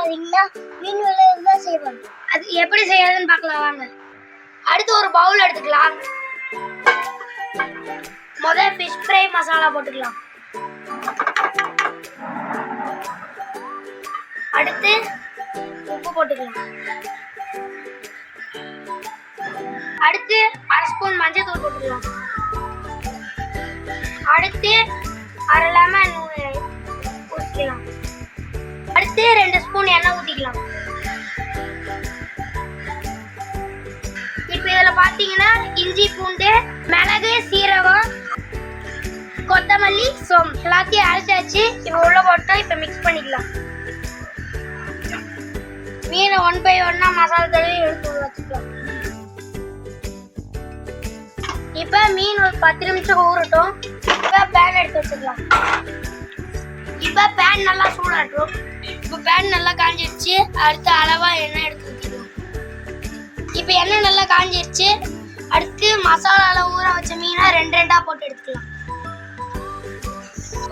பாத்தீங்கன்னா மீன் வறுவல் தான் செய்வாங்க. அது எப்படி செய்யறதுன்னு பார்க்கலாம் வாங்க. அடுத்து ஒரு பவுல் எடுத்துக்கலாம். முதல்ல ஃபிஷ் ஃப்ரை மசாலா போட்டுக்கலாம். அடுத்து உப்பு போட்டுக்கலாம். அடுத்து 1/2 ஸ்பூன் மஞ்சள் தூள் போட்டுக்கலாம். அடுத்து 1/2 லெமன் ஊற்றிக்கலாம். அடுத்து 2 ஸ்பூன் எண்ணெய் ஊற்றிக்கலாம். இப்போ இதில் பார்த்தீங்கன்னா இஞ்சி பூண்டு மிளகு சீரகம் கொத்தமல்லி சோம்பு எல்லாத்தையும் அரைச்சாச்சு. இப்போ உள்ள போட்டு இப்போ மிக்ஸ் பண்ணிக்கலாம். மீனை 1 by 1 மசாலா தடவி எடுத்து வச்சுக்கலாம். இப்போ மீன் ஒரு 10 நிமிஷம் ஊறட்டும். இப்போ பேன் எடுத்து வச்சுக்கலாம். இப்போ பேன் நல்லா சூடாட்டும். இப்போ பேன் நல்லா காஞ்சிடுச்சு. அடுத்து அளவா எண்ணெய் எடுத்து வச்சுக்கலாம். இப்போ எண்ணெய் நல்லா காஞ்சிடுச்சு. அடுத்து மசாலாவில் ஊற வச்ச மீனை 2 போட்டு எடுத்துக்கலாம்.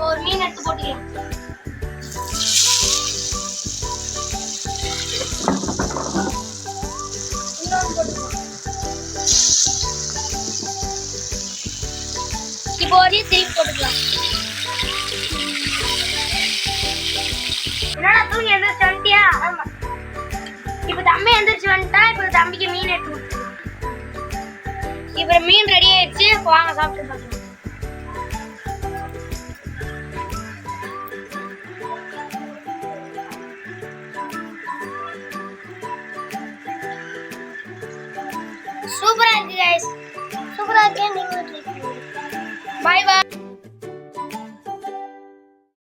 ஒரு மீன் எடுத்து போட்டுக்கலாம். இப்போ ஒரு திருப்பி போட்டுக்கலாம். என்னடா தூங்கி எந்திரிச்சு வந்துட்டியா? இப்போ தம்பி எந்திரிச்சு வந்துட்டா. இப்போ தம்பிக்கு மீன் எடுத்து கொடுத்துக்கலாம். இப்போ மீன் ரெடி ஆயிடுச்சு. வாங்க சாப்பிட்டு பார்க்கலாம். சூப்பரா இருக்கு गाइस. சூப்பரா இருக்கு. நீங்க ட்ரை பண்ணுங்க. Bye by.